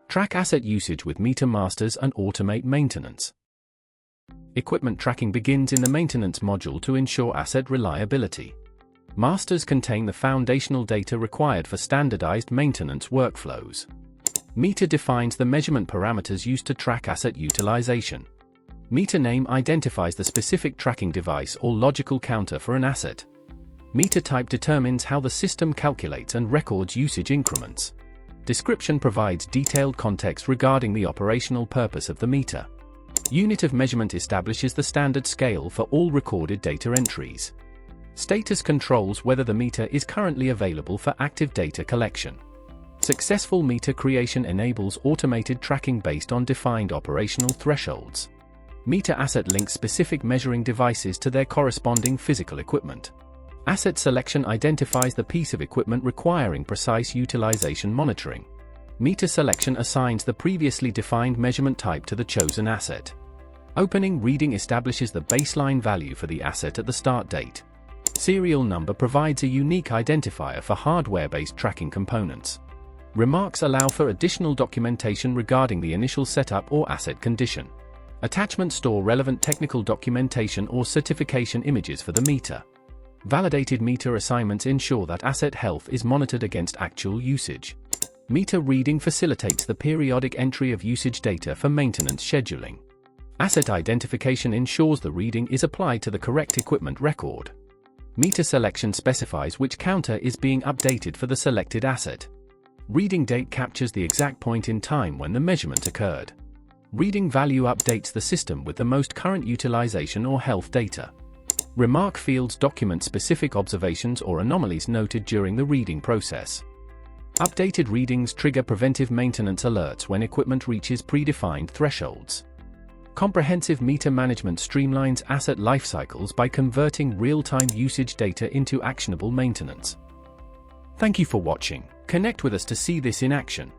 Track asset usage with meter masters and automate maintenance. Equipment tracking begins in the maintenance module to ensure asset reliability. Masters contain the foundational data required for standardized maintenance workflows. Meter defines the measurement parameters used to track asset utilization. Meter name identifies the specific tracking device or logical counter for an asset. Meter type determines how the system calculates and records usage increments. Description provides detailed context regarding the operational purpose of the meter. Unit of measurement establishes the standard scale for all recorded data entries. Status controls whether the meter is currently available for active data collection. Successful meter creation enables automated tracking based on defined operational thresholds. Meter asset links specific measuring devices to their corresponding physical equipment. Asset selection identifies the piece of equipment requiring precise utilization monitoring. Meter selection assigns the previously defined measurement type to the chosen asset. Opening reading establishes the baseline value for the asset at the start date. Serial number provides a unique identifier for hardware-based tracking components. Remarks allow for additional documentation regarding the initial setup or asset condition. Attachments store relevant technical documentation or certification images for the meter. Validated meter assignments ensure that asset health is monitored against actual usage. Meter reading facilitates the periodic entry of usage data for maintenance scheduling. Asset identification ensures the reading is applied to the correct equipment record. Meter selection specifies which counter is being updated for the selected asset. Reading date captures the exact point in time when the measurement occurred. Reading value updates the system with the most current utilization or health data. Remark fields document specific observations or anomalies noted during the reading process. Updated readings trigger preventive maintenance alerts when equipment reaches predefined thresholds. Comprehensive meter management streamlines asset life cycles by converting real-time usage data into actionable maintenance. Thank you for watching. Connect with us to see this in action.